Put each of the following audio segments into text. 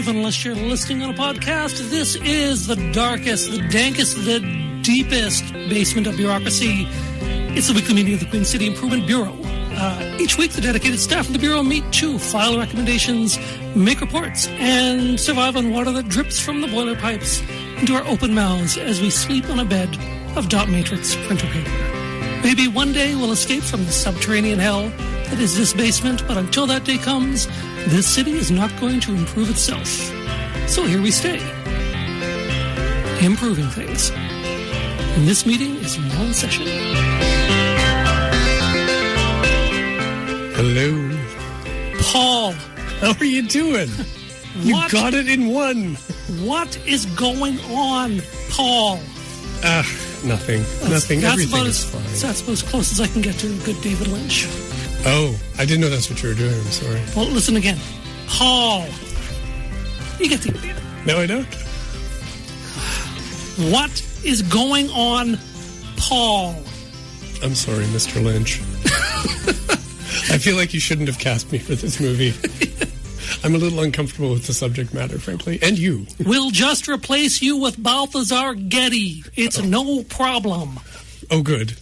Unless you're listening on a podcast, this is the darkest, the dankest, the deepest basement of bureaucracy. It's the weekly meeting of the Queen City Improvement Bureau. Each week, the dedicated staff of the Bureau meet to file recommendations, make reports, and survive on water that drips from the boiler pipes into our open mouths as we sleep on a bed of dot matrix printer paper. Maybe one day we'll escape from the subterranean hell that is this basement, but until that day comes, this city is not going to improve itself. So here we stay, improving things. And this meeting is now in session. Hello. Paul. How are you doing? You got it in one. What is going on, Paul? Nothing. Nothing. Everything is fine. That's about as close as I can get to good David Lynch. Oh, I didn't know that's what you were doing. I'm sorry. Well, listen again. Paul. You get the idea. No, I don't. What is going on, Paul? I'm sorry, Mr. Lynch. I feel like you shouldn't have cast me for this movie. I'm a little uncomfortable with the subject matter, frankly. And you. We'll just replace you with Balthazar Getty. It's no problem. Oh, good.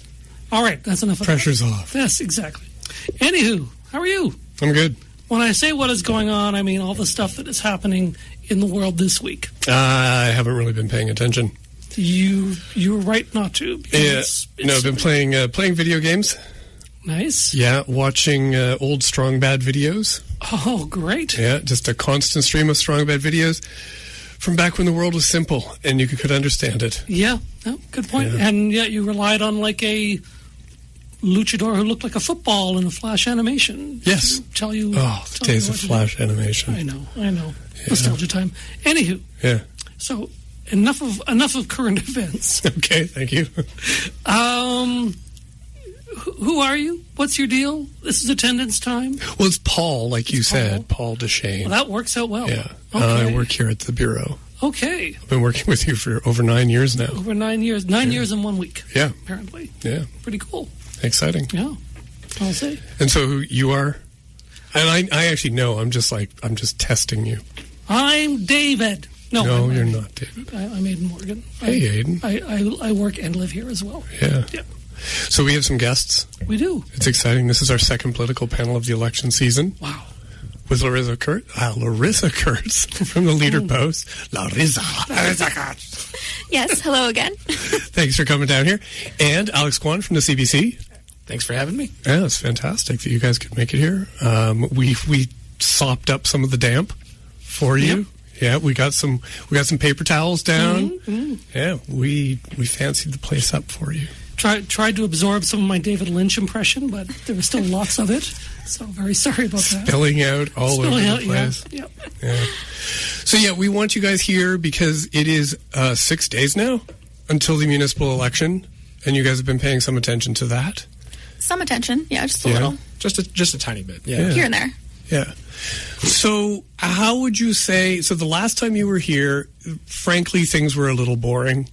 All right, that's enough of Pressure's off. Yes, exactly. Anywho, how are you? I'm good. When I say what is going on, I mean all the stuff that is happening in the world this week. I haven't really been paying attention. You were right not to. Yeah. I've been playing video games. Nice. Yeah, watching old Strong Bad videos. Oh, great. Yeah, just a constant stream of Strong Bad videos from back when the world was simple and you could understand it. Yeah, good point. Yeah. And yet you relied on like a luchador who looked like a football in a Flash animation. Yes. Tell you. Oh, the days of Flash animation. I know. Yeah. Nostalgia time. Anywho. Yeah. So enough of current events. Okay, thank you. Who are you? What's your deal? This is attendance time. Well, it's Paul, like you said, Paul Deshane. Well, that works out well. Yeah. Okay. I work here at the Bureau. Okay. I've been working with you for over 9 years now. Over 9 years. 9 years in 1 week. Yeah. Apparently. Yeah. Pretty cool. Exciting. Yeah. I'll say. And so who you are? And I actually know. I'm just testing you. I'm David. No, you're not David. I'm Aidan Morgan. Hey, Aidan. I work and live here as well. Yeah. So we have some guests. We do. It's exciting. This is our second political panel of the election season. Wow. With Larissa Kurtz from the Leader Post. Larissa Kurtz. Yes, hello again. Thanks for coming down here. And Alex Kwan from the CBC. Thanks for having me. Yeah, it's fantastic that you guys could make it here. We sopped up some of the damp for you. Yep. Yeah, we got some paper towels down. Mm-hmm. Yeah, we fancied the place up for you. Tried to absorb some of my David Lynch impression, but there was still lots of it. So very sorry about that. Spilling out all over the place. Yeah. So yeah, we want you guys here because it is 6 days now until the municipal election, and you guys have been paying some attention to that. Some attention, yeah, just a little. Just a tiny bit, yeah. Here and there. Yeah. So how would you say, so the last time you were here, frankly, things were a little boring.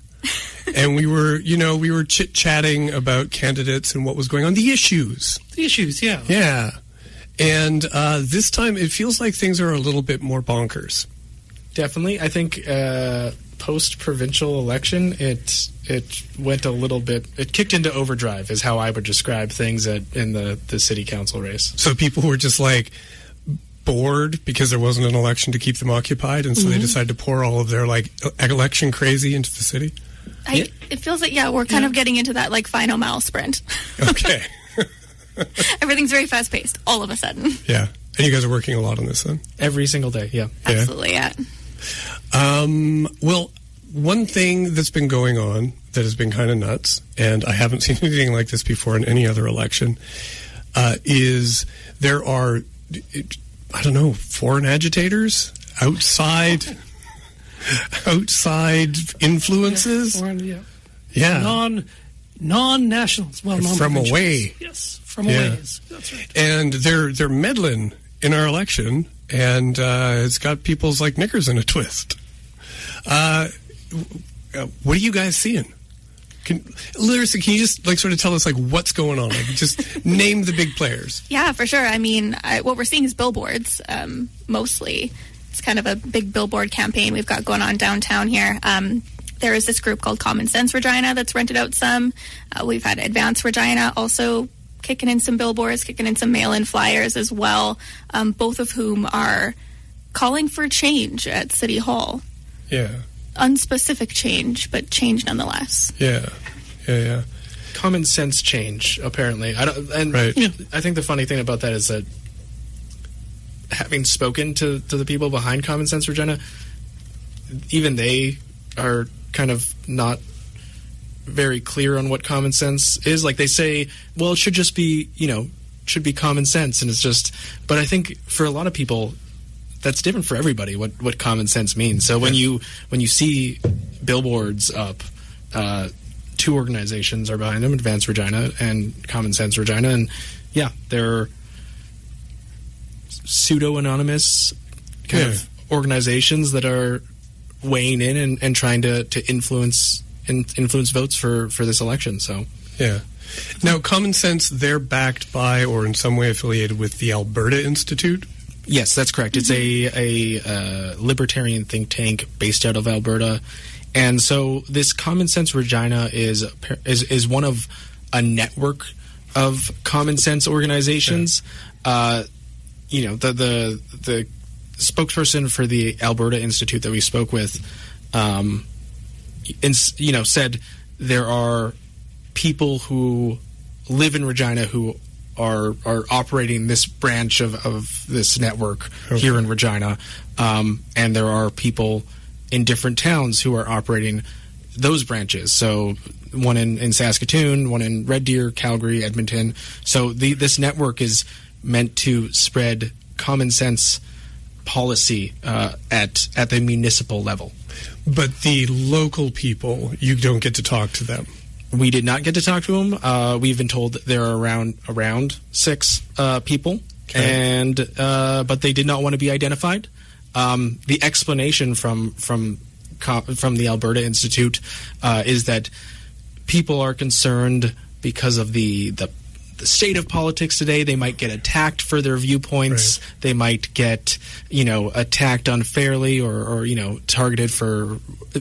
And we were chit-chatting about candidates and what was going on. The issues, yeah. Yeah. And this time it feels like things are a little bit more bonkers. Definitely. I think post-provincial election, it went a little bit, it kicked into overdrive is how I would describe things in the city council race. So people were just like bored because there wasn't an election to keep them occupied, and so they decided to pour all of their like election crazy into the city. It feels like, we're kind of getting into that like final mile sprint. Okay. Everything's very fast-paced all of a sudden. Yeah. And you guys are working a lot on this then? Every single day, yeah. Absolutely, yeah. Well, one thing that's been going on that has been kind of nuts, and I haven't seen anything like this before in any other election, is there are, I don't know, foreign agitators outside influences. Yeah. Yeah. Non-nationals. Well, from away. Yes. from a ways. That's right. And they're meddling in our election, and it's got people's like knickers in a twist. What are you guys seeing? Larissa, can you just like sort of tell us like what's going on? Like, just name the big players. Yeah, for sure. I mean, what we're seeing is billboards, mostly. It's kind of a big billboard campaign we've got going on downtown here. There is this group called Common Sense Regina that's rented out some. We've had Advance Regina also kicking in some billboards, kicking in some mail-in flyers as well, both of whom are calling for change at City Hall. Yeah. Unspecific change, but change nonetheless. Yeah. Common sense change, apparently. I think the funny thing about that is that having spoken to the people behind Common Sense Regina, even they are kind of not very clear on what common sense is. Like, they say, well, it should just be, should be common sense, and it's just. But I think for a lot of people, that's different for everybody. What common sense means. So when you see billboards up, two organizations are behind them: Advance Regina and Common Sense Regina, and they're pseudo-anonymous kind of organizations that are weighing in and trying to influence votes for this election. So now Common Sense, they're backed by or in some way affiliated with the Alberta Institute. Yes, that's correct. It's a libertarian think tank based out of Alberta, and so this Common Sense Regina is one of a network of common sense organizations. The spokesperson for the Alberta Institute that we spoke with, said there are people who live in Regina who are operating this branch of this network here in Regina, and there are people in different towns who are operating those branches. So one in Saskatoon, one in Red Deer, Calgary, Edmonton. So this network is meant to spread common sense policy at the municipal level. But the local people, you don't get to talk to them. We did not get to talk to them. We've been told that there are around 6 people, and but they did not want to be identified. The explanation from the Alberta Institute is that people are concerned because of the state of politics today. They might get attacked for their viewpoints. Right. They might get, attacked unfairly or targeted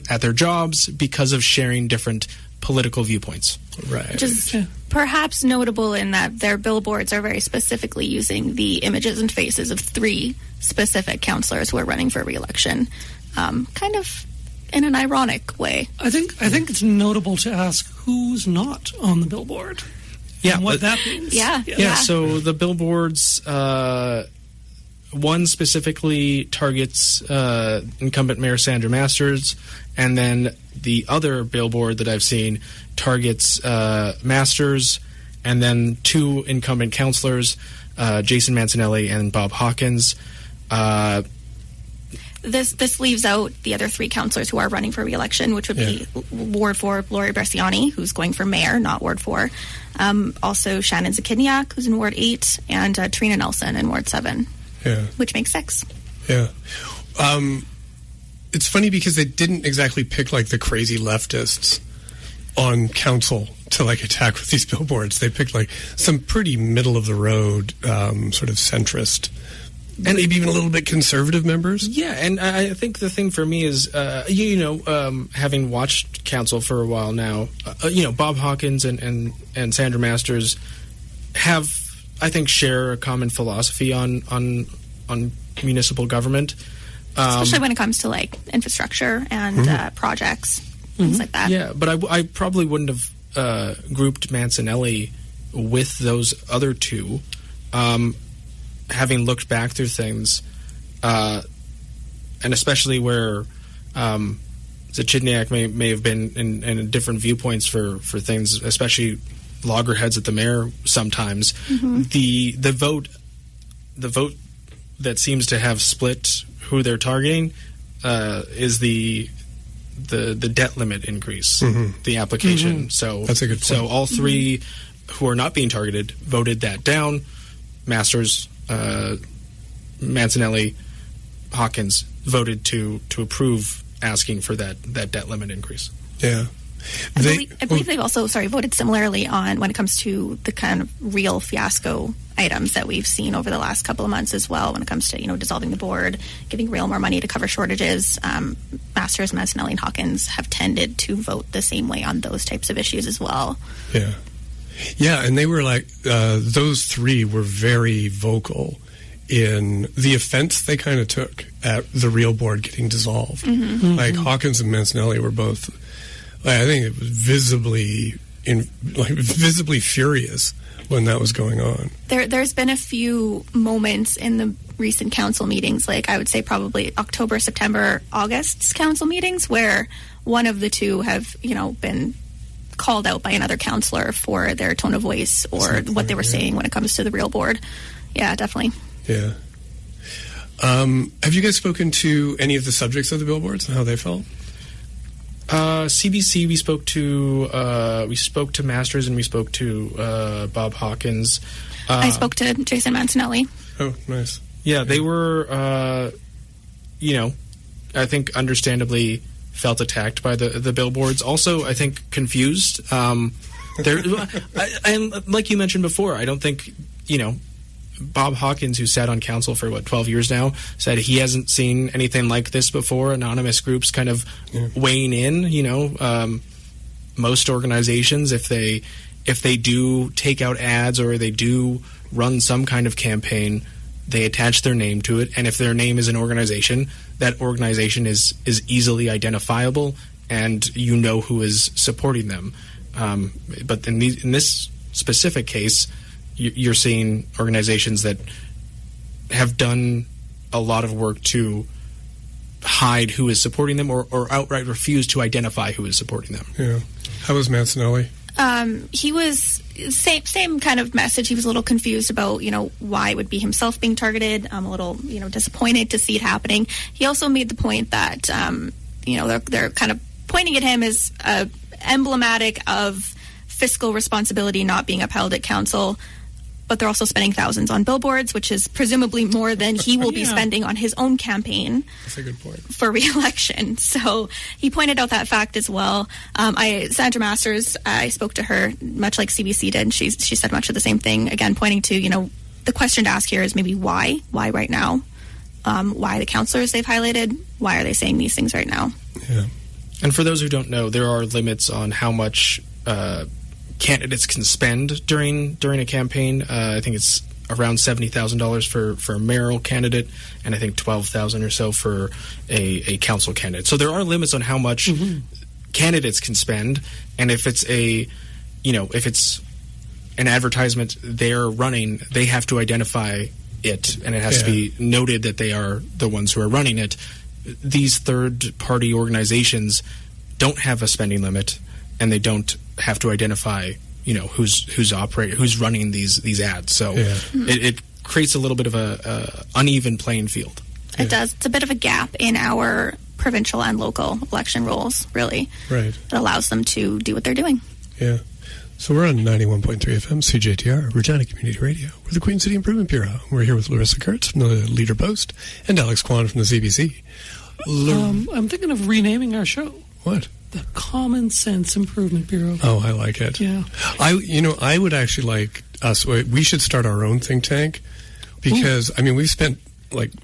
at their jobs because of sharing different political viewpoints. Right. Which is perhaps notable in that their billboards are very specifically using the images and faces of 3 specific councillors who are running for re-election, kind of in an ironic way. I think it's notable to ask who's not on the billboard. Yeah, and what that means. Yeah. So the billboards, one specifically targets incumbent Mayor Sandra Masters, and then the other billboard that I've seen targets Masters, and then 2 incumbent councillors, Jason Mancinelli and Bob Hawkins. This leaves out the other 3 councillors who are running for re-election, which would be Ward 4 Lori Bresciani, who's going for mayor, not Ward 4. Also Shannon Zakidniak, who's in Ward 8, and Trina Nelson in Ward 7, which makes 6. Yeah. It's funny because they didn't exactly pick like the crazy leftists on council to like attack with these billboards. They picked like some pretty middle of the road sort of centrist and maybe even a little bit conservative members. Yeah, and I think the thing for me is, having watched council for a while now, Bob Hawkins and Sandra Masters have, I think, share a common philosophy on municipal government. Especially when it comes to like infrastructure and projects, things like that. Yeah, but I probably wouldn't have grouped Mancinelli with those other 2. Having looked back through things, and especially where Zakidniak may have been in different viewpoints for things, especially loggerheads at the mayor sometimes. The vote that seems to have split who they're targeting is the debt limit increase, the application. So that's a good point. So all 3 who are not being targeted voted that down. Masters, Mancinelli, Hawkins voted to approve asking for that debt limit increase. Yeah. I believe they've also voted similarly on when it comes to the kind of real fiasco items that we've seen over the last couple of months as well. When it comes to dissolving the board, giving real more money to cover shortages, Masters, Mancinelli, and Hawkins have tended to vote the same way on those types of issues as well. Yeah, and they were like those three were very vocal in the offense they kind of took at the real board getting dissolved. Like Hawkins and Mancinelli were both. I think it was visibly furious when that was going on. There's been a few moments in the recent council meetings, like I would say probably October, September, August's council meetings, where one of the two have, been called out by another councillor for their tone of voice or what they were saying when it comes to the real board. Yeah, definitely. Yeah. Have you guys spoken to any of the subjects of the billboards and how they felt? CBC, we spoke to Masters and we spoke to Bob Hawkins. I spoke to Jason Mancinelli. Oh, nice. Yeah, they were, I think understandably felt attacked by the billboards. Also, I think confused. And like you mentioned before, I don't think, Bob Hawkins, who sat on council for 12 years now, said he hasn't seen anything like this before. Anonymous groups kind of weighing in. Most organizations, if they do take out ads or they do run some kind of campaign, they attach their name to it. And if their name is an organization, that organization is easily identifiable, and who is supporting them. But in this specific case, you're seeing organizations that have done a lot of work to hide who is supporting them or outright refuse to identify who is supporting them. Yeah. How was Mancinelli? He was same kind of message. He was a little confused about, why it would be himself being targeted. A little, disappointed to see it happening. He also made the point that, they're kind of pointing at him as emblematic of fiscal responsibility not being upheld at council. But they're also spending thousands on billboards, which is presumably more than he will be spending on his own campaign. That's a good point. For re-election. So he pointed out that fact as well. Sandra Masters, I spoke to her, much like CBC did. She said much of the same thing, again, pointing to, the question to ask here is maybe why? Why right now? Why the councillors they've highlighted? Why are they saying these things right now? Yeah. And for those who don't know, there are limits on how much candidates can spend during a campaign. I think it's around $70,000 for a mayoral candidate, and I think $12,000 or so for a council candidate. So there are limits on how much candidates can spend, and if it's if it's an advertisement they're running, they have to identify it, and it has to be noted that they are the ones who are running it. These third-party organizations don't have a spending limit, and they don't have to identify, who's running these ads. So it creates a little bit of a uneven playing field. It does. It's a bit of a gap in our provincial and local election rules, really. Right. It allows them to do what they're doing. Yeah. So we're on 91.3 FM CJTR, Regina Community Radio. We're the Queen City Improvement Bureau. We're here with Larissa Kurtz from the Leader Post and Alex Kwan from the CBC. I'm thinking of renaming our show. What? The Common Sense Improvement Bureau. Oh, I like it. Yeah. I would actually like us. We should start our own think tank because we've spent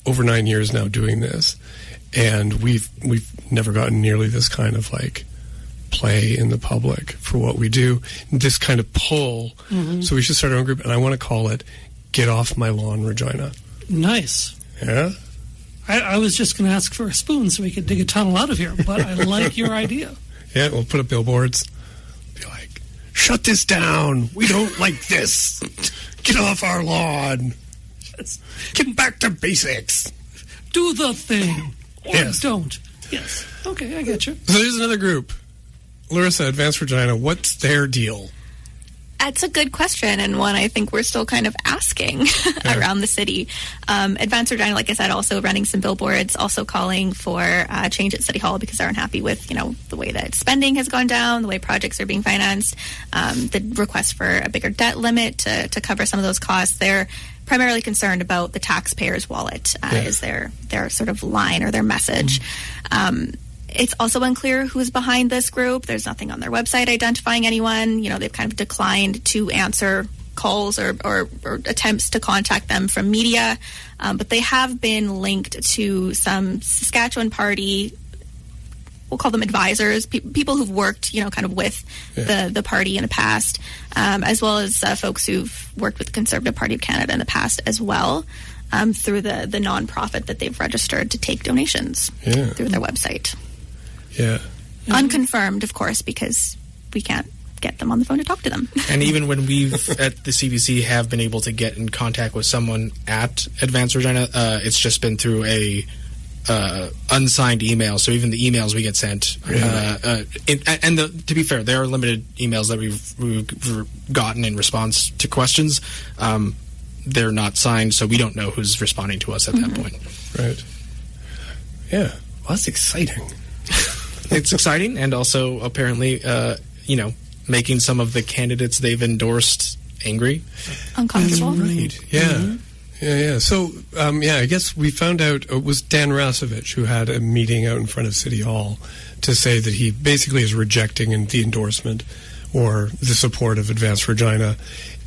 over 9 years now doing this, and we've never gotten nearly this kind of play in the public for what we do. This kind of pull. So we should start our own group, and I want to call it "Get Off My Lawn, Regina." Nice. Yeah. I was just going to ask for a spoon so we could dig a tunnel out of here, but I like your idea. Yeah, we'll put up billboards. Be like, shut this down. We don't like this. Get off our lawn. Get back to basics. Do the thing. Or yes. Don't. Yes. Okay, I get you. So there's another group. Larissa, Advanced Regina, what's their deal? That's a good question, and one I think we're still kind of asking around the city. Advance Regina, like I said, also running some billboards, also calling for change at City Hall because they're unhappy with, the way that spending has gone down, the way projects are being financed, the request for a bigger debt limit to cover some of those costs. They're primarily concerned about the taxpayer's wallet is their sort of line or their message. It's also unclear who's behind this group. There's nothing on their website identifying anyone. They've kind of declined to answer calls or attempts to contact them from media. But they have been linked to some Saskatchewan party, we'll call them advisors, people who've worked, kind of with the party in the past, as well as folks who've worked with the Conservative Party of Canada in the past as well, through the nonprofit that they've registered to take donations through their website. Yeah. Unconfirmed, of course, because we can't get them on the phone to talk to them. And even when we've, at the CBC, have been able to get in contact with someone at Advance Regina, it's just been through a unsigned email. So even the emails we get sent, to be fair, there are limited emails that we've gotten in response to questions. They're not signed, so we don't know who's responding to us at that point. Right. Yeah. Well, that's exciting. It's exciting, and also apparently, making some of the candidates they've endorsed angry. Uncomfortable. Right. Yeah. Mm-hmm. Yeah. So, I guess we found out it was Dan Rasovich who had a meeting out in front of City Hall to say that he basically is rejecting the endorsement or the support of Advance Regina.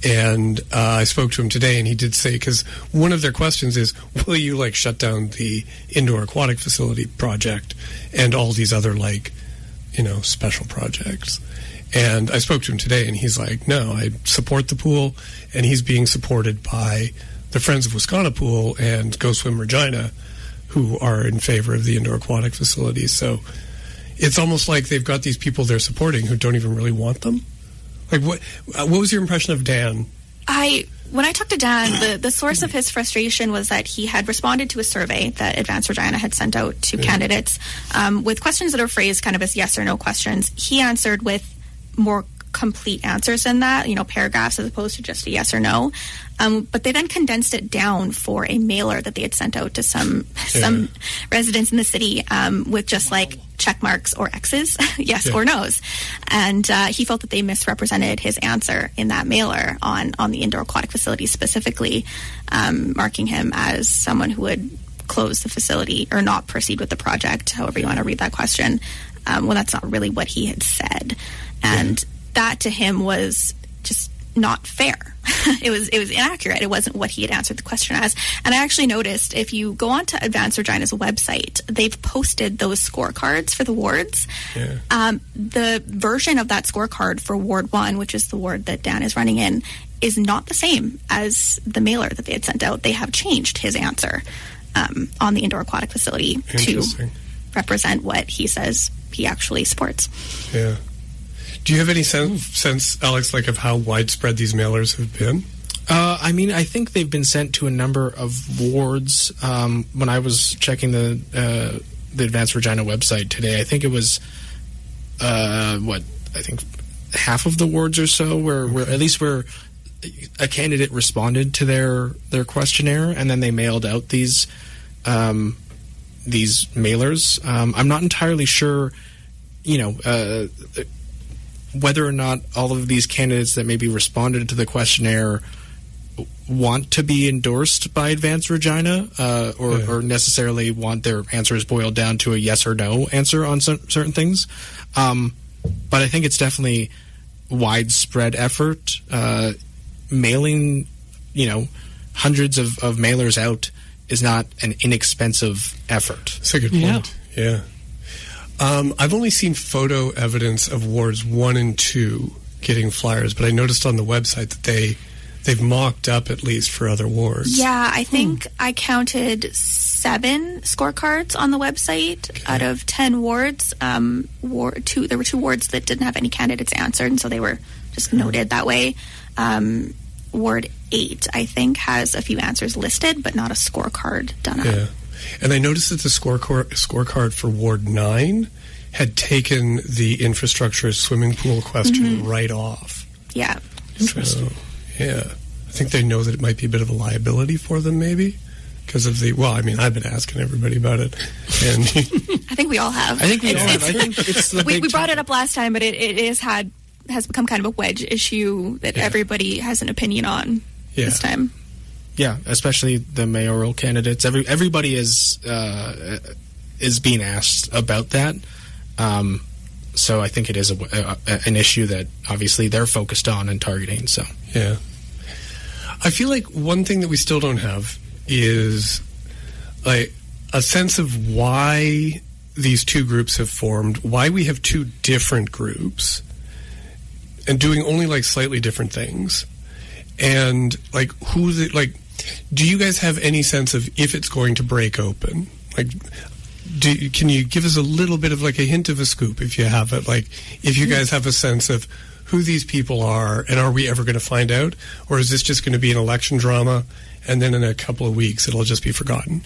And I spoke to him today, and he did say, because one of their questions is, will you, shut down the indoor aquatic facility project and all these other, special projects? And I spoke to him today, and he's like, no, I support the pool, and he's being supported by the Friends of Wisconsin and Go Swim Regina, who are in favor of the indoor aquatic facilities. So it's almost like they've got these people they're supporting who don't even really want them. What was your impression of Dan? When I talked to Dan, the source of his frustration was that he had responded to a survey that Advance Regina had sent out to candidates with questions that are phrased kind of as yes or no questions. He answered with more complete answers than that, paragraphs as opposed to just a yes or no. But they then condensed it down for a mailer that they had sent out to some residents in the city with just check marks or X's, yes or no's. And he felt that they misrepresented his answer in that mailer on the indoor aquatic facility specifically, marking him as someone who would close the facility or not proceed with the project, however you want to read that question. Well, that's not really what he had said. And that to him was just not fair. It was inaccurate. It wasn't what he had answered the question as. And I actually noticed if you go on to Advance Regina's website, they've posted those scorecards for the wards. Yeah. The version of that scorecard for Ward 1, which is the ward that Dan is running in, is not the same as the mailer that they had sent out. They have changed his answer on the indoor aquatic facility to represent what he says he actually supports. Yeah. Do you have any sense, Alex, of how widespread these mailers have been? I think they've been sent to a number of wards. When I was checking the Advance Regina website today, I think it was, half of the wards or so where at least where a candidate responded to their questionnaire, and then they mailed out these mailers. I'm not entirely sure, whether or not all of these candidates that maybe responded to the questionnaire want to be endorsed by Advance Regina or necessarily want their answers boiled down to a yes or no answer on certain things. But I think it's definitely widespread effort. Mailing, hundreds of mailers out is not an inexpensive effort. That's a good point. Yeah. I've only seen photo evidence of wards 1 and 2 getting flyers, but I noticed on the website that they've mocked up at least for other wards. Yeah, I think I counted 7 scorecards on the website out of 10 wards. There were 2 wards that didn't have any candidates answered, and so they were just noted that way. Ward 8, I think, has a few answers listed, but not a scorecard done up. Yeah. And I noticed that the scorecard for Ward 9 had taken the infrastructure swimming pool question right off. Yeah. Interesting. So, yeah. I think they know that it might be a bit of a liability for them, maybe. Because of I've been asking everybody about it, and I think we all have. I think we all have. I think it's the we brought it up last time, but it has become kind of a wedge issue that everybody has an opinion on this time. Yeah, especially the mayoral candidates. Everybody is being asked about that. So I think it is an issue that obviously they're focused on and targeting. So yeah, I feel like one thing that we still don't have is like a sense of why these two groups have formed, why we have two different groups and doing only like slightly different things, and like do you guys have any sense of if it's going to break open? Like, can you give us a little bit of like a hint of a scoop if you have it? Like, if you guys have a sense of who these people are, and are we ever going to find out, or is this just going to be an election drama? And then in a couple of weeks, it'll just be forgotten.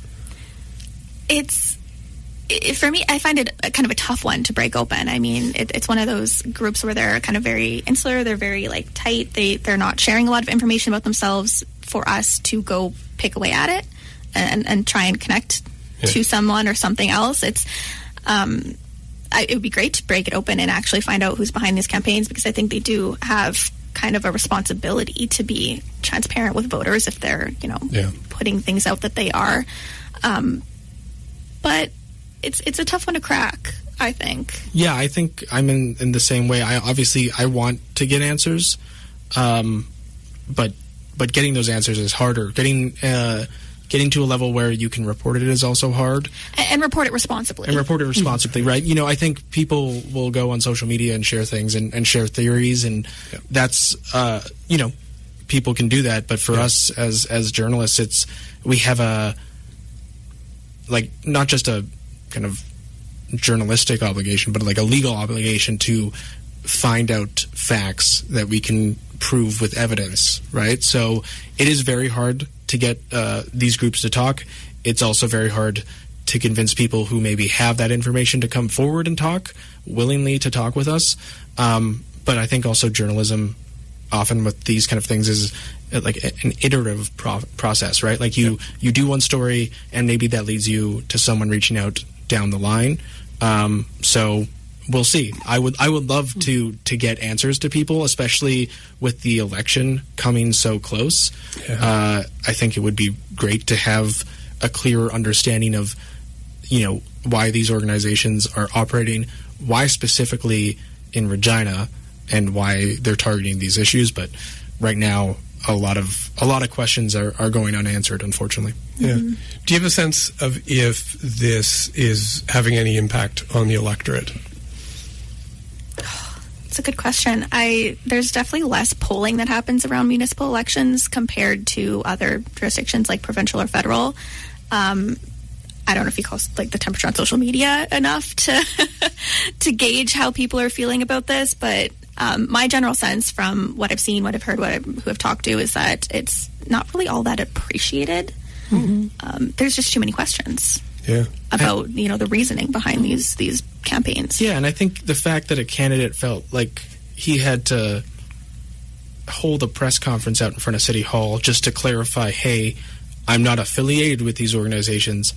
For me, I find it kind of a tough one to break open. I mean, it's one of those groups where they're kind of very insular. They're very like tight. They're not sharing a lot of information about themselves for us to go pick away at it and try and connect to someone or something else. It would be great to break it open and actually find out who's behind these campaigns, because I think they do have kind of a responsibility to be transparent with voters if they're, putting things out that they are. But it's a tough one to crack, I think. Yeah, I think I'm in the same way. I want to get answers, but getting those answers is harder. Getting to a level where you can report it is also hard. And report it responsibly. Right? I think people will go on social media and share things and share theories, and that's, people can do that. But for us as journalists, we have not just a kind of journalistic obligation, but like a legal obligation to find out facts that we can prove with evidence, right? So it is very hard to get these groups to talk. It's also very hard to convince people who maybe have that information to come forward and talk, willingly to talk with us. But I think also journalism, often with these kind of things, is like an iterative process, right? Like you do one story, and maybe that leads you to someone reaching out down the line. So we'll see. I would love to get answers to people, especially with the election coming so close. I think it would be great to have a clearer understanding of, why these organizations are operating, why specifically in Regina, and why they're targeting these issues. But right now, a lot of questions are going unanswered, unfortunately. Yeah. Do you have a sense of if this is having any impact on the electorate? It's a good question. There's definitely less polling that happens around municipal elections compared to other jurisdictions like provincial or federal. I don't know if you call like the temperature on social media enough to gauge how people are feeling about this, but my general sense from what I've seen, what I've heard, who I've talked to, is that it's not really all that appreciated. There's just too many questions about the reasoning behind these campaigns. Yeah, and I think the fact that a candidate felt like he had to hold a press conference out in front of City Hall just to clarify, hey, I'm not affiliated with these organizations,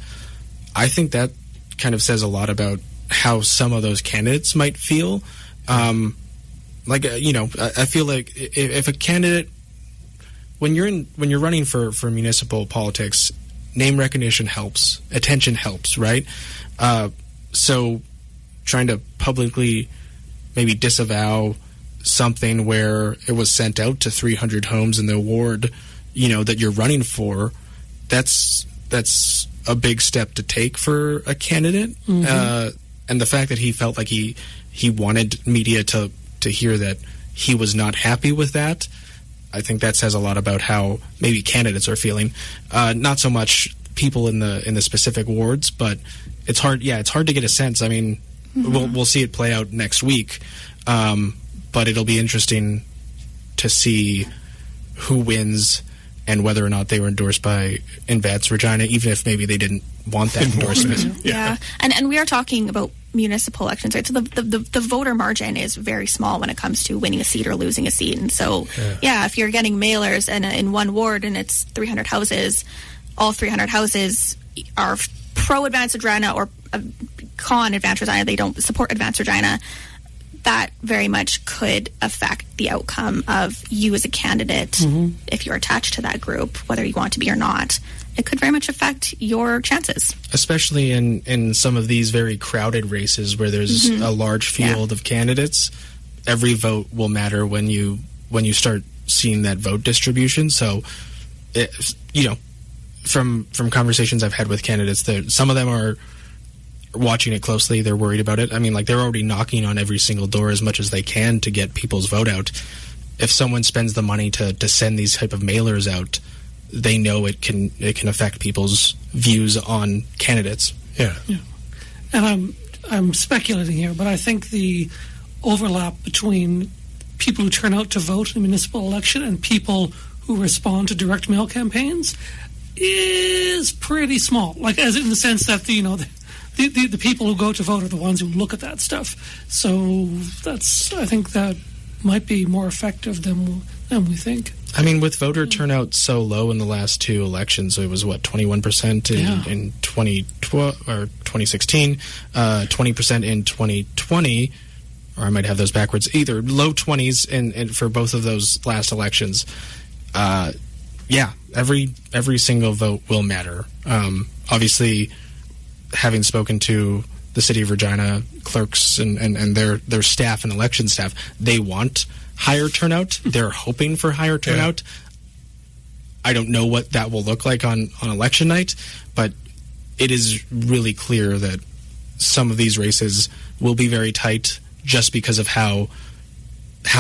I think that kind of says a lot about how some of those candidates might feel. I feel like if a candidate, when you're running for municipal politics, name recognition helps, attention helps, right? So trying to publicly maybe disavow something where it was sent out to 300 homes in the ward, that you're running for, that's a big step to take for a candidate. And the fact that he felt like he wanted media to hear that he was not happy with that, I think that says a lot about how maybe candidates are feeling. Not so much people in the specific wards, but it's hard. Yeah, it's hard to get a sense. I mean, we'll see it play out next week, but it'll be interesting to see who wins and whether or not they were endorsed by Advance Regina, even if maybe they didn't want that endorsement. Yeah. And we are talking about municipal elections, right? So the voter margin is very small when it comes to winning a seat or losing a seat. And so, if you're getting mailers in one ward and it's 300 houses, all 300 houses are pro-Advance Regina or con Advance Regina, they don't support Advance Regina, that very much could affect the outcome of you as a candidate if you're attached to that group, whether you want to be or not. It could very much affect your chances. Especially in some of these very crowded races where there's a large field of candidates. Every vote will matter when you start seeing that vote distribution. So, from conversations I've had with candidates, some of them are watching it closely. They're worried about it. I mean, like, they're already knocking on every single door as much as they can to get people's vote out. If someone spends the money to send these type of mailers out, they know it can affect people's views on candidates. Yeah. And I'm speculating here, but I think the overlap between people who turn out to vote in a municipal election and people who respond to direct mail campaigns is pretty small. Like, as in the sense that the people who go to vote are the ones who look at that stuff. So I think that might be more effective than we think. I mean, with voter turnout so low in the last two elections, it was 21% in 2012 or 2016, 20% in 2020, or I might have those backwards. Either low 20s and for both of those last elections. Every single vote will matter. Obviously, having spoken to the City of Regina clerks and their staff and election staff, they want higher turnout. They're hoping for higher turnout. I don't know what that will look like on election night, but it is really clear that some of these races will be very tight just because of how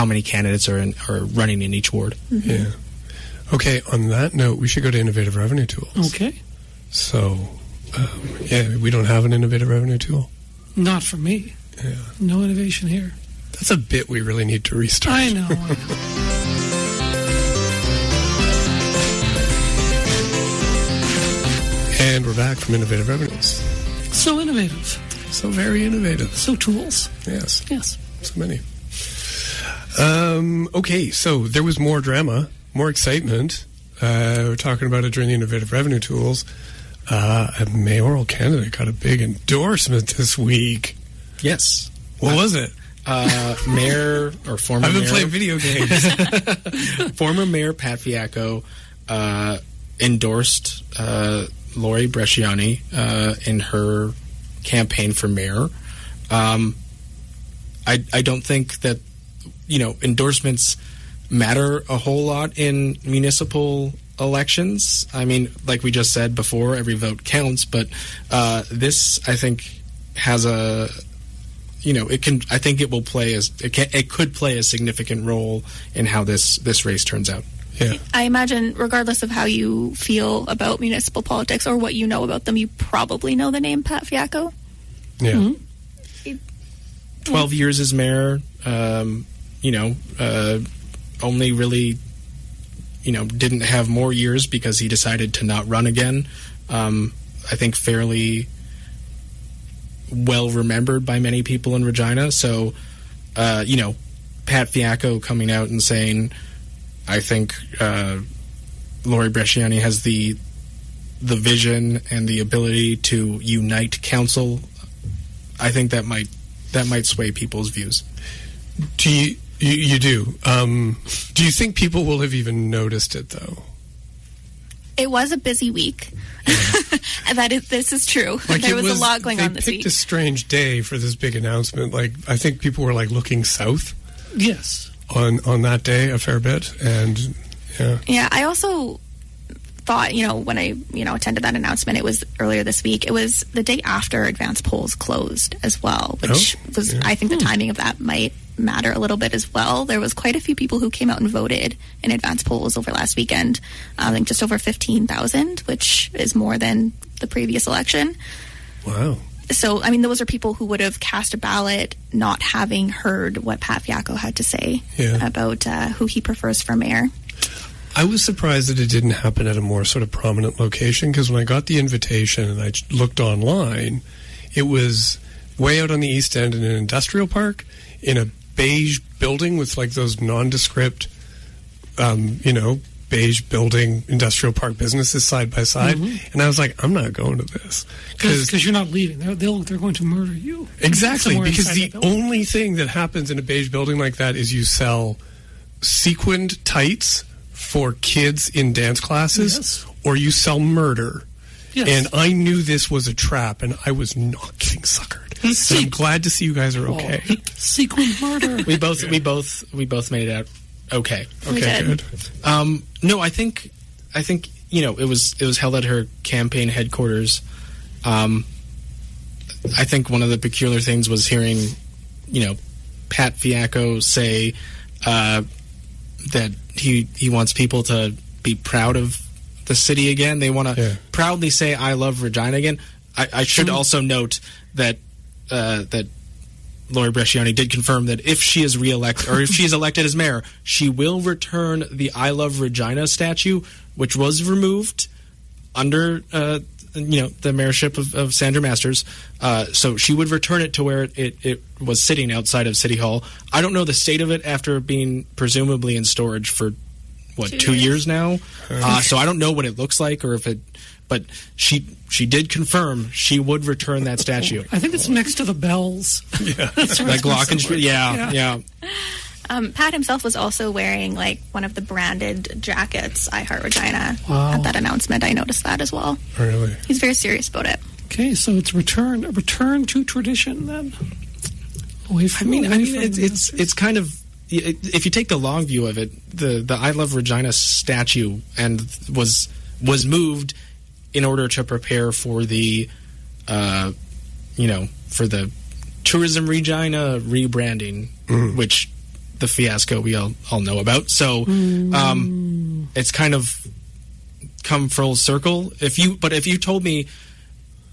many candidates are running in each ward. Yeah. Okay, on that note, we should go to innovative revenue tools. Okay. So, we don't have an innovative revenue tool. Not for me. Yeah. No innovation here. That's a bit we really need to restart. I know. And we're back from Innovative Revenues. So innovative. So very innovative. So tools. Yes. So many. Okay, so there was more drama, more excitement. We're talking about it during the Innovative Revenue Tools. A mayoral candidate got a big endorsement this week. Yes. What was it? Mayor or former I've been mayor, playing video games. Former Mayor Pat Fiacco endorsed Lori Bresciani in her campaign for mayor. I don't think that endorsements matter a whole lot in municipal elections. I mean, like we just said before, every vote counts, but this, I think, has a I think it will play it could play a significant role in how this race turns out. Yeah. I imagine, regardless of how you feel about municipal politics or what you know about them, you probably know the name Pat Fiacco. Yeah. Mm-hmm. 12 years as mayor, only really, didn't have more years because he decided to not run again. I think fairly well remembered by many people in Regina. So, Pat Fiacco coming out and saying, I think Lori Bresciani has the vision and the ability to unite council. I think that might sway people's views. Do you do? Do you think people will have even noticed it, though? It was a busy week. This is true. Like, there was a lot going on this week. They picked a strange day for this big announcement. Like, I think people were looking south. Yes. On that day a fair bit, and yeah, I also thought, when I attended that announcement, it was earlier this week. It was the day after advance polls closed as well, which was I think the timing of that might matter a little bit as well. There was quite a few people who came out and voted in advance polls over last weekend. I think just over 15,000, which is more than the previous election. Wow. So, I mean, those are people who would have cast a ballot not having heard what Pat Fiacco had to say about who he prefers for mayor. I was surprised that it didn't happen at a more sort of prominent location, because when I got the invitation and I looked online, it was way out on the East End in an industrial park in a beige building with like those nondescript, beige building industrial park businesses side by side. And I was like, I'm not going to this. Because you're not leaving. They're going to murder you. Exactly, because the only thing that happens in a beige building like that is you sell sequined tights for kids in dance classes, or you sell murder. Yes. And I knew this was a trap, and I was not getting suckered. So I'm glad to see you guys are okay. Sequined murder. We both made it out okay. Okay, good. No, I think it was held at her campaign headquarters. I think one of the peculiar things was hearing, Pat Fiacco say that he wants people to be proud of the city again. They want to proudly say, "I love Regina" again. I should also note that Lori Bresciani did confirm that if she is reelected, or if she is elected as mayor, she will return the "I Love Regina" statue, which was removed under the mayorship of Sandra Masters. So she would return it to where it was sitting outside of City Hall. I don't know the state of it after being presumably in storage for 2 years now. So I don't know what it looks like, or if it. But she did confirm she would return that statue. I think it's next to the bells. Yeah, like Glockenspiel. Yeah. Pat himself was also wearing one of the branded jackets, I Heart Regina, at that announcement. I noticed that as well. Really? He's very serious about it. Okay, so it's a return to tradition then. It's kind of, if you take the long view of it, the I Love Regina statue was moved in order to prepare for the for the Tourism Regina rebranding, which the fiasco we all know about. So it's kind of come full circle. If you told me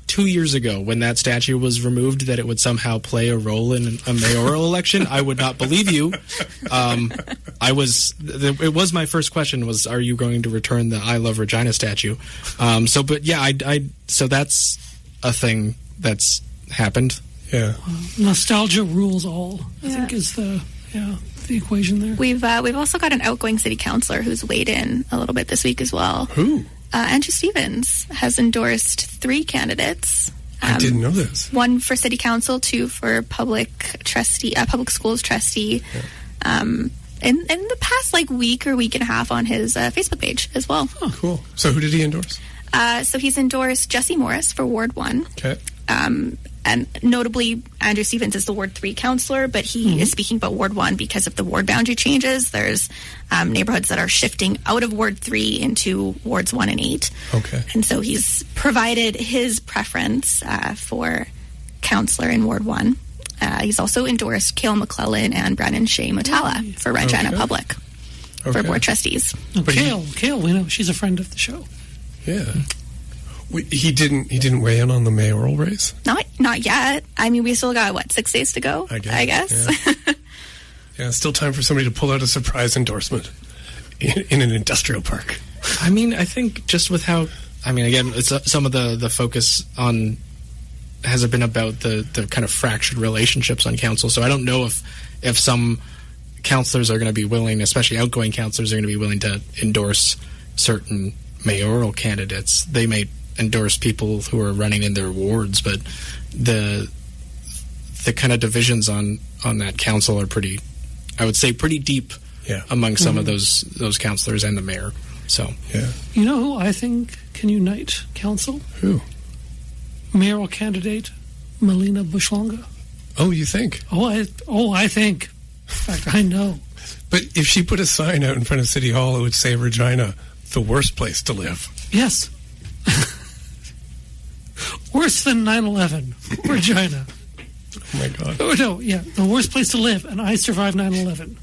2 years ago, when that statue was removed, that it would somehow play a role in a mayoral election, I would not believe you. It was my first question was, are you going to return the I Love Regina statue? So that's a thing that's happened. Yeah. Nostalgia rules all, I think is the equation there. We've also got an outgoing city councillor who's weighed in a little bit this week as well. Who? Andrew Stevens has endorsed 3 candidates. I didn't know this. 1 for city council, 2 for public schools trustee. Yeah. In the past week or week and a half on his Facebook page as well. Oh, cool. So who did he endorse? So he's endorsed Jesse Morris for Ward 1. Okay. And notably, Andrew Stevens is the Ward 3 councillor, but he is speaking about Ward 1 because of the ward boundary changes. There's neighborhoods that are shifting out of Ward 3 into Wards 1 and 8. Okay. And so he's provided his preference for councillor in Ward 1. He's also endorsed Cale McClellan and Brennan Shea Mutala for Regina Public for board trustees. Cale, we know she's a friend of the show. Yeah. He didn't weigh in on the mayoral race? Not yet. I mean, we still got 6 days to go, I guess. Yeah, still time for somebody to pull out a surprise endorsement in an industrial park. I mean, I think just with how, again, it's some of the focus on has it been about the kind of fractured relationships on council. So I don't know if some councillors are going to be willing, especially outgoing councillors, are going to be willing to endorse certain mayoral candidates. They may endorse people who are running in their wards, but the kind of divisions on that council are pretty deep among some of those councillors and the mayor. So you know who I think can unite council? Who? Mayoral candidate Melina Bushlonga. Oh, you think? I think. In fact, I know. But if she put a sign out in front of City Hall, it would say Regina, the worst place to live. Yes. Worse than 9/11, Regina. Oh, my God. Oh, no, yeah. The worst place to live, and I survived 9/11.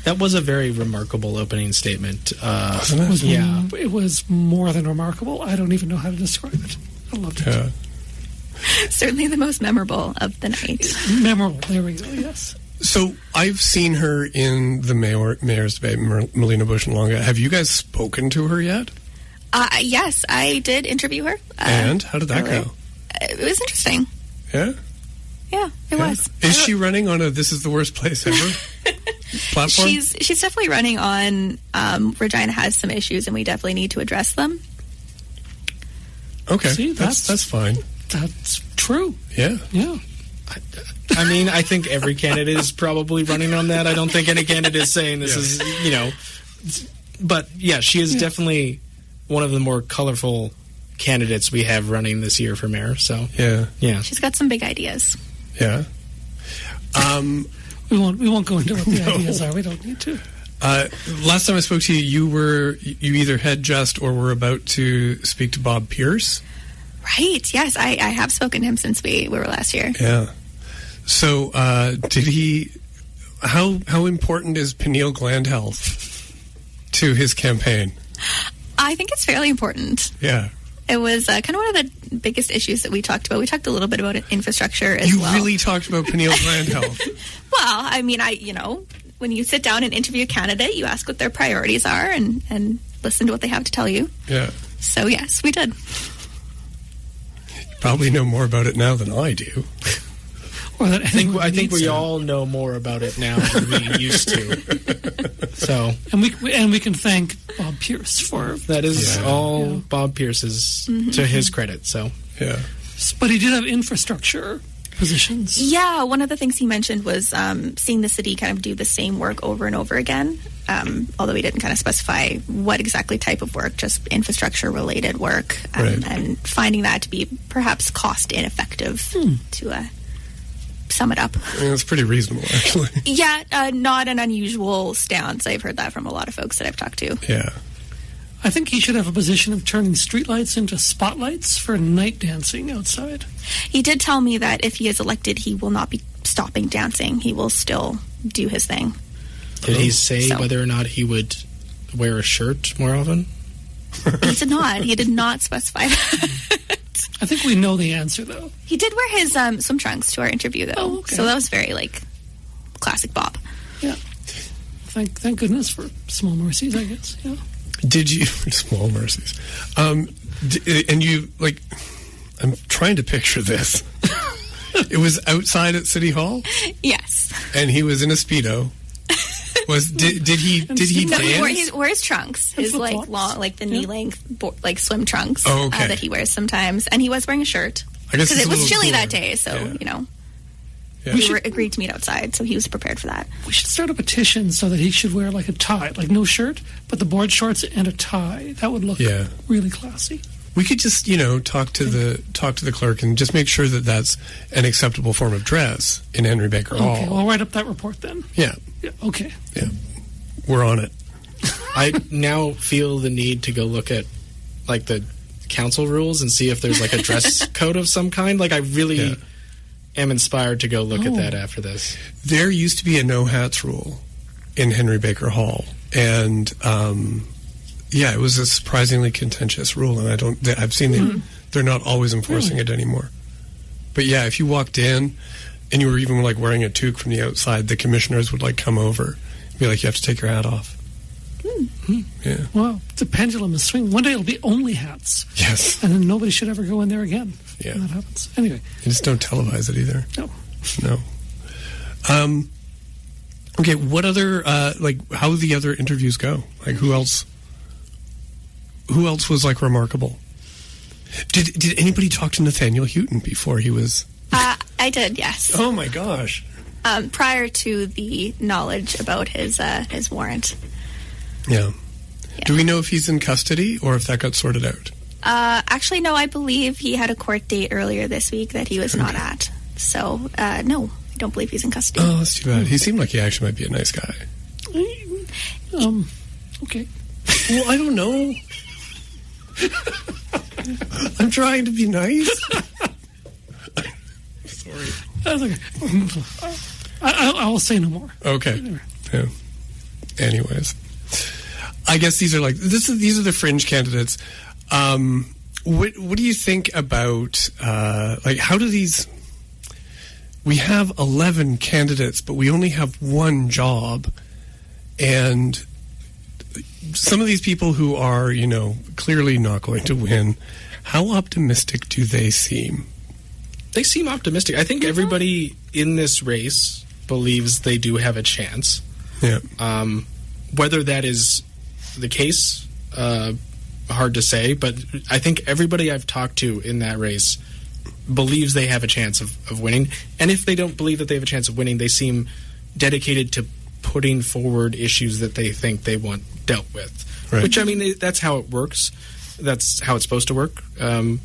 That was a very remarkable opening statement. Wasn't it? It was more than remarkable. I don't even know how to describe it. I loved it. Certainly the most memorable of the night. Memorable. There we go, yes. So I've seen her in the mayor's debate, Melina Bush and Longa. Have you guys spoken to her yet? Yes, I did interview her. And how did that go? It was interesting. Yeah? Yeah, it was. Is she running on a "this is the worst place ever" platform? She's definitely running on Regina has some issues and we definitely need to address them. Okay, See, that's fine. That's true. Yeah. Yeah. I mean, I think every candidate is probably running on that. I don't think any candidate is saying this is, but yeah, she is definitely one of the more colorful candidates we have running this year for mayor. So yeah. She's got some big ideas. Yeah. We won't go into what the ideas are. We don't need to. Last time I spoke to you, you either had just or were about to speak to Bob Pierce. Right. Yes, I have spoken to him since we were last year. Yeah. So, did he? How important is pineal gland health to his campaign? I think it's fairly important. Yeah. It was kind of one of the biggest issues that we talked about. We talked a little bit about infrastructure as well. You really talked about pineal gland health. Well, I mean, when you sit down and interview a candidate, you ask what their priorities are and listen to what they have to tell you. Yeah. So, yes, we did. You probably know more about it now than I do. I think we all know more about it now than we used to. So, and we can thank Bob Pierce for that. Is all Bob Pierce's to his credit. So yeah, but he did have infrastructure positions. Yeah, one of the things he mentioned was seeing the city kind of do the same work over and over again. Although he didn't kind of specify what exactly type of work, just infrastructure related work, and finding that to be perhaps cost ineffective to sum it up. I mean, that's pretty reasonable, actually. Yeah, not an unusual stance. I've heard that from a lot of folks that I've talked to. Yeah. I think he should have a position of turning streetlights into spotlights for night dancing outside. He did tell me that if he is elected, he will not be stopping dancing. He will still do his thing. Did he say whether or not he would wear a shirt more often? He did not. He did not specify that. I think we know the answer, though. He did wear his swim trunks to our interview, though. Oh, okay. So that was very, classic Bob. Yeah. Thank goodness for small mercies, I guess. Yeah. Did you... Small mercies. And you, I'm trying to picture this. It was outside at City Hall? Yes. And he was in a Speedo. Did he dance? He wears trunks. His long, the knee length, swim trunks that he wears sometimes, and he was wearing a shirt because it was chilly that day. So we agreed to meet outside, so he was prepared for that. We should start a petition so that he should wear a tie, no shirt, but the board shorts and a tie. That would look really classy. We could just talk to the clerk and just make sure that that's an acceptable form of dress in Henry Baker Hall. Okay, well, I'll write up that report then. Yeah. Okay. Yeah. We're on it. I now feel the need to go look at the council rules and see if there's a dress code of some kind. I really am inspired to go look at that after this. There used to be a no hats rule in Henry Baker Hall, and it was a surprisingly contentious rule, and I've seen they're not always enforcing it anymore. But if you walked in and you were even wearing a toque from the outside, the commissioners would come over and be like, you have to take your hat off. Yeah. Well, the pendulum is swinging. One day it'll be only hats. Yes. And then nobody should ever go in there again. Yeah. When that happens. Anyway. You just don't televise it either. No. Okay, what other, how did the other interviews go? Who else was, remarkable? Did anybody talk to Nathaniel Houghton before he was... I did, yes. Oh, my gosh. Prior to the knowledge about his warrant. Yeah. Do we know if he's in custody or if that got sorted out? Actually, no, I believe he had a court date earlier this week that he was not at. So, no, I don't believe he's in custody. Oh, that's too bad. He seemed like he actually might be a nice guy. Okay. Well, I don't know. I'm trying to be nice. Sorry. That's okay. I will say no more. Okay. Yeah. Anyways, I guess these are these are the fringe candidates. What do you think about how do these? we have 11 candidates, but we only have one job. And some of these people who are, clearly not going to win, how optimistic do they seem? They seem optimistic. I think everybody in this race believes they do have a chance. Yeah. Whether that is the case, hard to say, but I think everybody I've talked to in that race believes they have a chance of winning. And if they don't believe that they have a chance of winning, they seem dedicated to putting forward issues that they think they want dealt with. Right. Which, that's how it works. That's how it's supposed to work. There's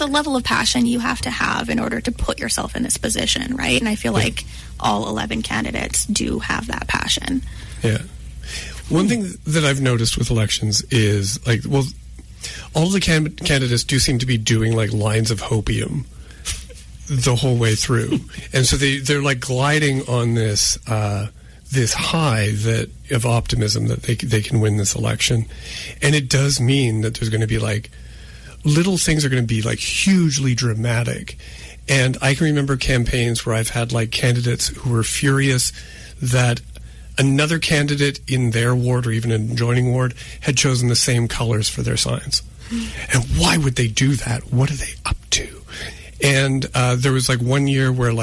a level of passion you have to have in order to put yourself in this position, right? And I feel like all 11 candidates do have that passion. Yeah. One thing that I've noticed with elections is, all the candidates do seem to be doing, lines of hopium the whole way through. And so they're gliding on this this high of optimism that they can win this election. And it does mean that there's going to be, little things are going to be, hugely dramatic. And I can remember campaigns where I've had, candidates who were furious that another candidate in their ward or even an adjoining ward had chosen the same colors for their signs. And why would they do that? What are they up to? And there was, 1 year where,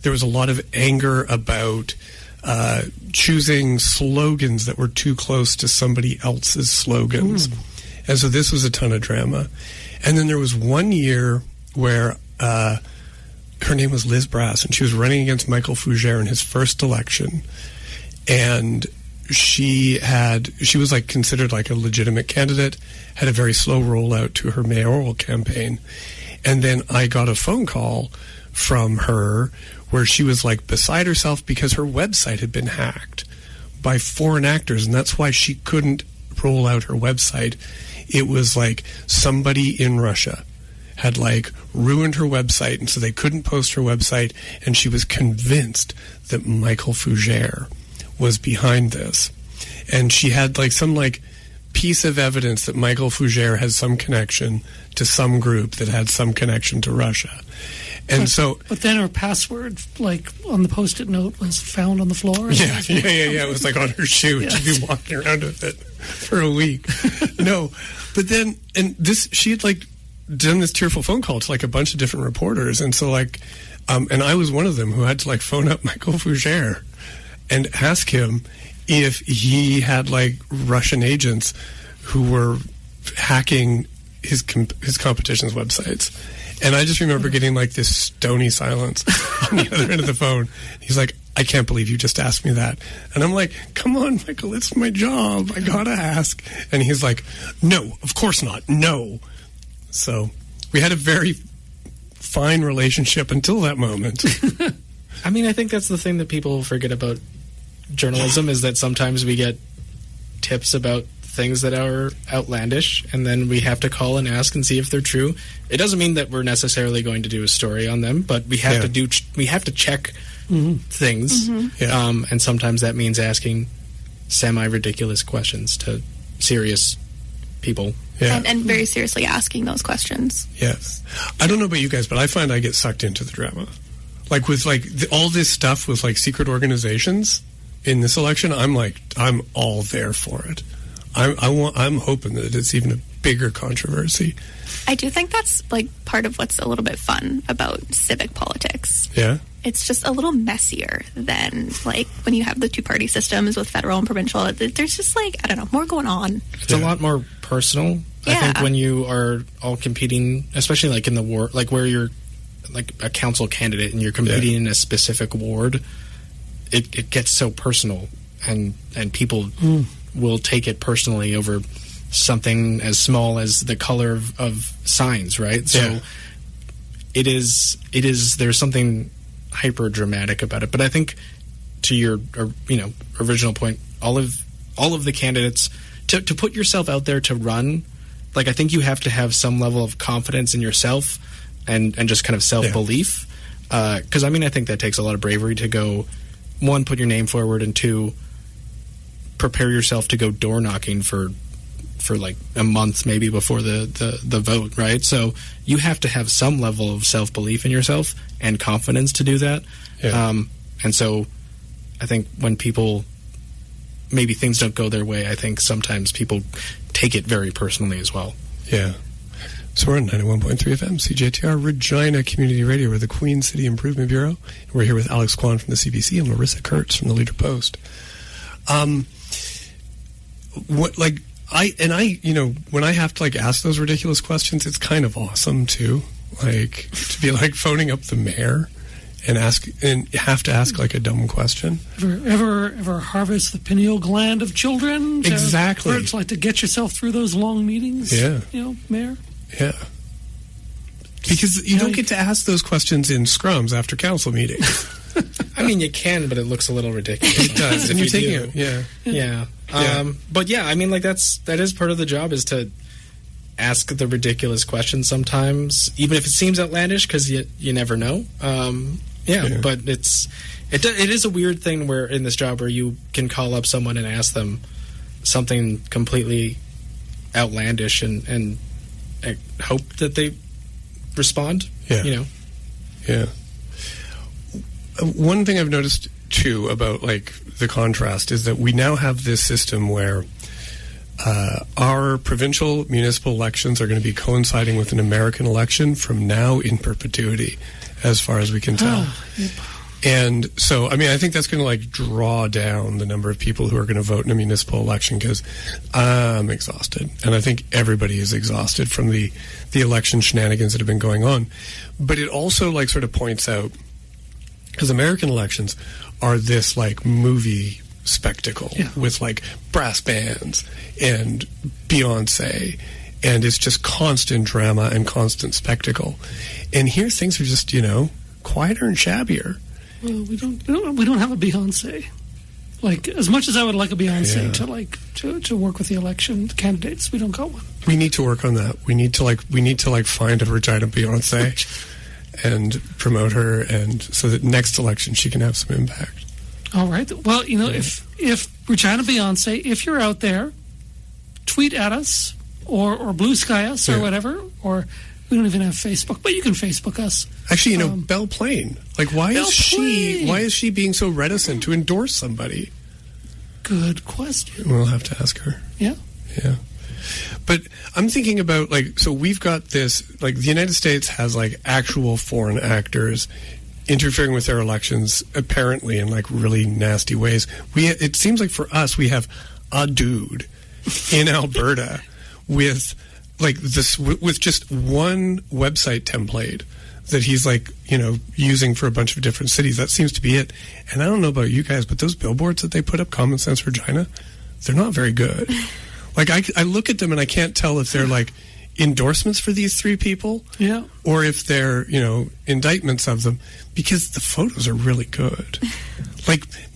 there was a lot of anger about choosing slogans that were too close to somebody else's slogans. And so this was a ton of drama. And then there was 1 year where her name was Liz Brass, and she was running against Michael Fougere in his first election. And she was considered a legitimate candidate, had a very slow rollout to her mayoral campaign. And then I got a phone call from her where she was beside herself because her website had been hacked by foreign actors, and that's why she couldn't roll out her website. It was somebody in Russia had ruined her website, and so they couldn't post her website, and she was convinced that Michael Fougere was behind this. And she had some piece of evidence that Michael Fougere has some connection to some group that had some connection to Russia. And but then her password, on the Post-it note, was found on the floor. Yeah. It was on her shoe. Yeah. She'd be walking around with it for a week. No, but then, she had done this tearful phone call to a bunch of different reporters, and so and I was one of them who had to phone up Michael Fougere and ask him if he had Russian agents who were hacking his competition's websites. And I just remember getting this stony silence on the other end of the phone. He's like, I can't believe you just asked me that. And I'm like, come on, Michael, it's my job. I gotta ask. And he's like, no, of course not. No. So we had a very fine relationship until that moment. I think that's the thing that people forget about journalism, is that sometimes we get tips about things that are outlandish, and then we have to call and ask and see if they're true. It doesn't mean that we're necessarily going to do a story on them, but we have to check things. And sometimes that means asking semi-ridiculous questions to serious people. Yeah. And very seriously asking those questions. Yes. I don't know about you guys, but I find I get sucked into the drama. With all this stuff with secret organizations in this election, I'm all there for it. I'm hoping that it's even a bigger controversy. I do think that's part of what's a little bit fun about civic politics. Yeah. It's just a little messier than when you have the two-party systems with federal and provincial. There's just I don't know, more going on. It's a lot more personal. Yeah. I think when you are all competing, especially in the ward, where you're a council candidate and you're competing in a specific ward, it gets so personal, and people will take it personally over something as small as the color of signs, right? So it is there's something hyper dramatic about it. But I think, to your original point, all of the candidates, to put yourself out there to run, I think you have to have some level of confidence in yourself and just kind of self-belief. Because I think that takes a lot of bravery to go, one, put your name forward, and two, prepare yourself to go door knocking for for like a month maybe before the vote, right? So you have to have some level of self-belief in yourself and confidence to do that. Yeah. And so I think when people, maybe things don't go their way, I think sometimes people take it very personally as well. Yeah. So we're on 91.3 FM, CJTR, Regina Community Radio. We're the Queen City Improvement Bureau. We're here with Alex Kwan from the CBC and Larissa Kurtz from the Leader Post. When I have to like ask those ridiculous questions, it's kind of awesome too. Like to be like phoning up the mayor and have to ask like a dumb question. Ever harvest the pineal gland of children? Exactly. It's like to get yourself through those long meetings. Yeah. Mayor. Yeah. Because you don't get to ask those questions in scrums after council meetings. I mean, you can, but it looks a little ridiculous. It does. If you're you taking do. it. Yeah. Yeah. But yeah, I mean, like that is part of the job, is to ask the ridiculous questions sometimes, even if it seems outlandish, because you never know. But it is a weird thing where in this job where you can call up someone and ask them something completely outlandish and hope that they respond. Yeah. Yeah. One thing I've noticed too about like the contrast is that we now have this system where our provincial municipal elections are going to be coinciding with an American election from now in perpetuity, as far as we can tell. Yep. And so, I mean, I think that's going to like draw down the number of people who are going to vote in a municipal election, because I'm exhausted, and I think everybody is exhausted from the election shenanigans that have been going on. But it also like sort of points out, because American elections are this like movie spectacle with like brass bands and Beyonce, and it's just constant drama and constant spectacle. And here things are just, quieter and shabbier. Well, we don't have a Beyonce. Like, as much as I would like a Beyonce to work with the election candidates, we don't got one. We need to work on that. We need to find a Regina Beyonce and promote her, and so that next election she can have some impact. All right. Well, if Regina Beyonce, if you're out there, tweet at us or blue sky us or whatever, or we don't even have Facebook, but you can Facebook us. Actually, Belle Plain. Like, why is she being so reticent to endorse somebody? Good question. We'll have to ask her. Yeah. Yeah. But I'm thinking about, so we've got this, the United States has, actual foreign actors interfering with their elections, apparently, in, really nasty ways. It seems like for us, we have a dude in Alberta with just one website template that he's using for a bunch of different cities. That seems to be it. And I don't know about you guys, but those billboards that they put up, Common Sense Regina, they're not very good. I look at them and I can't tell if they're endorsements for these three people, or if they're indictments of them, because the photos are really good.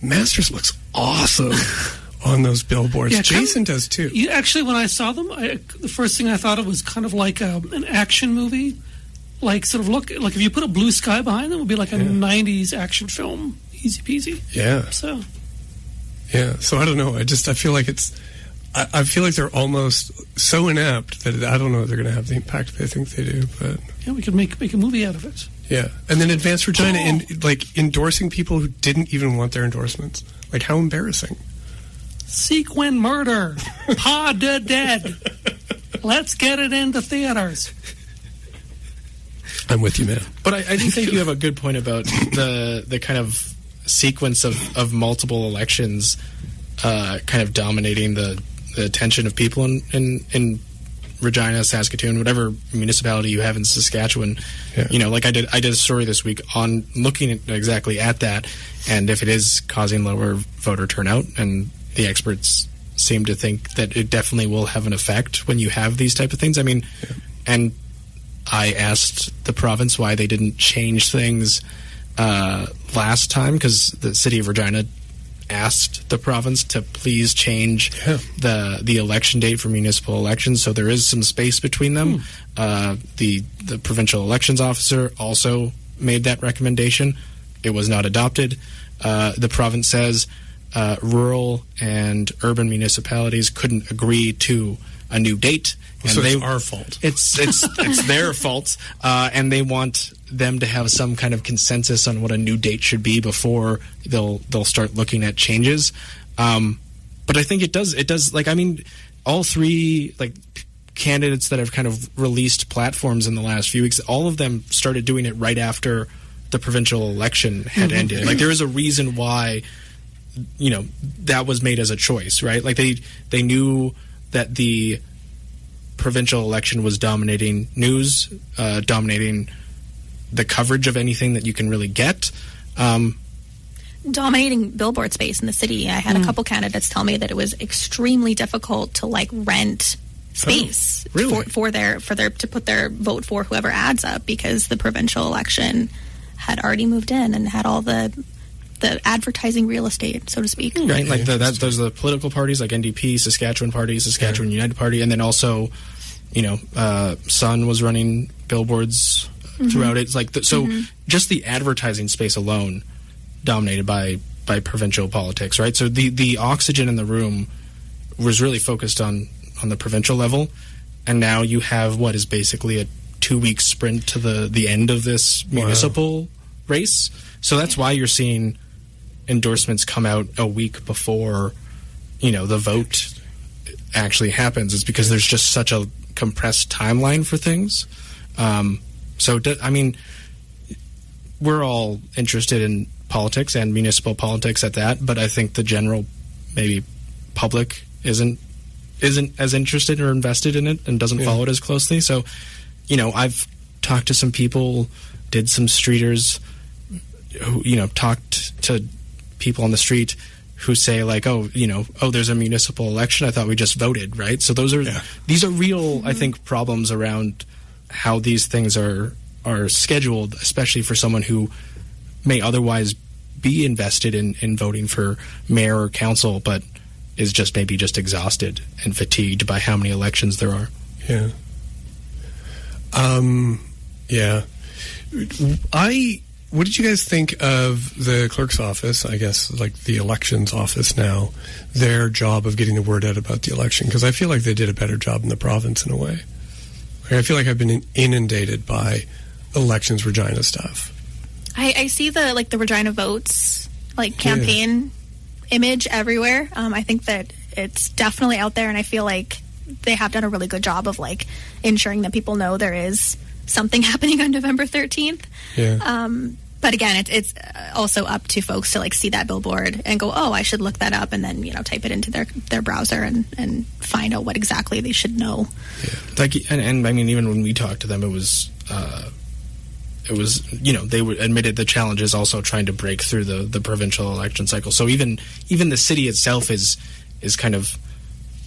Masters looks awesome on those billboards. Yeah, Jason does too. Actually, when I saw them, the first thing I thought of was kind of like an action movie. If you put a blue sky behind them, it would be like a 90s action film. Easy peasy. Yeah. So I don't know. I feel like I feel like they're almost so inept that I don't know if they're going to have the impact they think they do. But we could make a movie out of it. Yeah, and then Advanced Regina endorsing people who didn't even want their endorsements. How embarrassing. Sequin murder. Pa da dead. Let's get it into theaters. I'm with you, man. But I do think you have a good point about the kind of sequence of multiple elections kind of dominating the attention of people in Regina, Saskatoon, whatever municipality you have in Saskatchewan. Yeah. I did a story this week on looking exactly at that, and if it is causing lower voter turnout, and the experts seem to think that it definitely will have an effect when you have these type of things. I mean, and I asked the province why they didn't change things last time, because the City of Regina asked the province to please change the election date for municipal elections, so there is some space between them. The provincial elections officer also made that recommendation. It was not adopted. The province says rural and urban municipalities couldn't agree to a new date. And so it's our fault. It's their fault, and they want them to have some kind of consensus on what a new date should be before they'll start looking at changes. But I think it does. Like, I mean, all three candidates that have kind of released platforms in the last few weeks, all of them started doing it right after the provincial election had ended. Like, there is a reason why, that was made as a choice, right? Like, they knew that the provincial election was dominating news, dominating the coverage of anything that you can really get. Dominating billboard space in the city. I had a couple candidates tell me that it was extremely difficult to rent space for their to put their vote for whoever adds up, because the provincial election had already moved in and had all the advertising real estate, so to speak. Right, like those are the political parties like NDP, Saskatchewan Party, Saskatchewan United Party, and then also, Sun was running billboards throughout it. It's like just the advertising space alone dominated by provincial politics, right? So the oxygen in the room was really focused on the provincial level, and now you have what is basically a 2-week sprint to the end of this municipal race. So that's why you're seeing endorsements come out a week before the vote actually happens. Is because there's just such a compressed timeline for things. We're all interested in politics and municipal politics at that, but I think the general maybe public isn't as interested or invested in it and doesn't follow it as closely. So, I've talked to some people, did some streeters who, talked to people on the street who say there's a municipal election. I thought we just voted, right? So these are real, I think, problems around how these things are scheduled, especially for someone who may otherwise be invested in voting for mayor or council, but is just maybe exhausted and fatigued by how many elections there are. Yeah. What did you guys think of the clerk's office, I guess, like the elections office now, their job of getting the word out about the election? Because I feel like they did a better job in the province in a way. I feel like I've been inundated by elections Regina stuff. I see the Regina Votes campaign image everywhere. I think that it's definitely out there, and I feel like they have done a really good job of ensuring that people know there is something happening on November 13th. Yeah. But again, it's also up to folks to see that billboard and go, oh, I should look that up, and then type it into their browser and find out what exactly they should know. Yeah. And I mean, even when we talked to them, it was they admitted the challenges also trying to break through the provincial election cycle. So even the city itself is kind of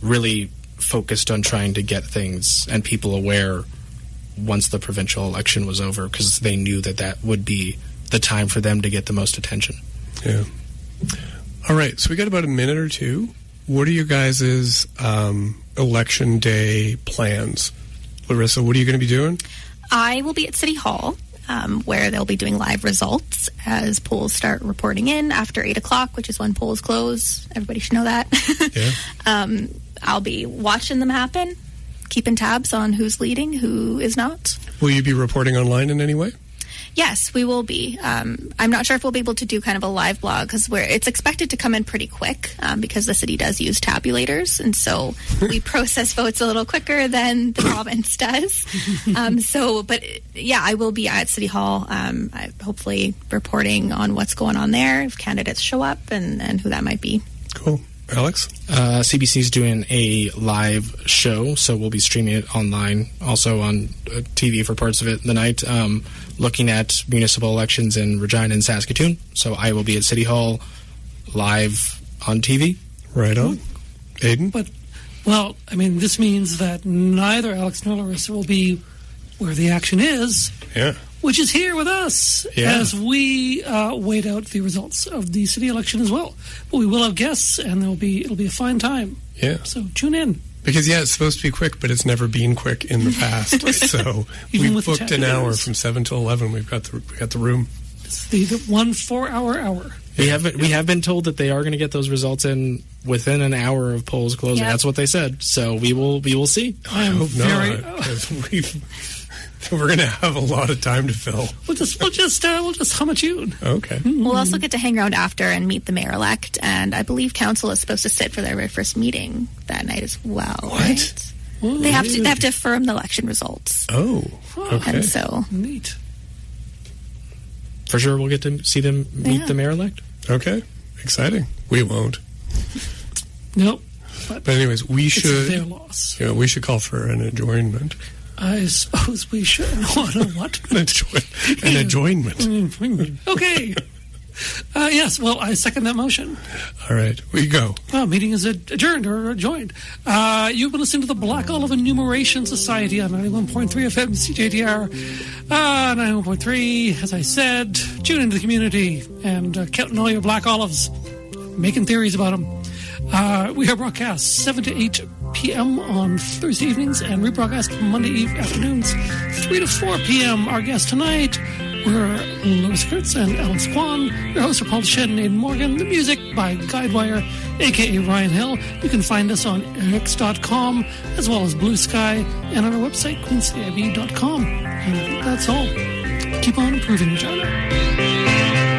really focused on trying to get things and people aware once the provincial election was over, because they knew that would be the time for them to get the most attention. Yeah. All right, so we got about a minute or two. What are your guys' election day plans? Larissa, what are you going to be doing? I will be at City Hall, where they'll be doing live results as polls start reporting in after 8 o'clock, which is when polls close. Everybody should know that. Yeah. I'll be watching them happen, keeping tabs on who's leading, who is not. Will you be reporting online in any way? Yes, we will be. I'm not sure if we'll be able to do kind of a live blog, because it's expected to come in pretty quick, because the city does use tabulators, and so we process votes a little quicker than the province does. I will be at City Hall, hopefully reporting on what's going on there, if candidates show up, and who that might be. Cool. Alex? CBC's doing a live show, so we'll be streaming it online, also on TV for parts of it in the night, looking at municipal elections in Regina and Saskatoon. So I will be at City Hall live on TV. Right on. Aidan? This means that neither Alex nor Larissa will be where the action is. Yeah. Which is here with us as we wait out the results of the city election as well. But we will have guests, and it'll be a fine time. Yeah. So tune in. Because, it's supposed to be quick, but it's never been quick in the past. So we booked an hour from 7 to 11. We've got the room. It's the 1 4-hour hour. We have been told that they are going to get those results in within an hour of polls closing. Yep. That's what they said. So we will see. I hope not. We're going to have a lot of time to fill. We'll just hum a tune. Okay. We'll also get to hang around after and meet the mayor-elect, and I believe council is supposed to sit for their very first meeting that night as well. What? Right? Well, they have to affirm the election results. Oh, okay. And so neat. For sure, we'll get to see them meet the mayor-elect. Okay, exciting. We won't. Nope. But anyways, we should. It's their loss. We should call for an adjournment. I suppose we should. What? An adjournment. Okay. Yes, well, I second that motion. All right, we go. Meeting is adjourned or joined. You've been listening to the Black Olive Enumeration Society on 91.3 FM CJTR. 91.3, as I said, tune into the community and counting all your black olives, making theories about them. We are broadcast 7 to 8 p.m. on Thursday evenings and rebroadcast Monday afternoons 3 to 4 p.m. Our guests tonight were Louis Kurtz and Alice Kwan. Your hosts are Paul Shedd and Aidan Morgan. The music by Guidewire, a.k.a. Ryan Hill. You can find us on X.com as well as Blue Sky and on our website, QCIB.com. And that's all. Keep on improving, Regina.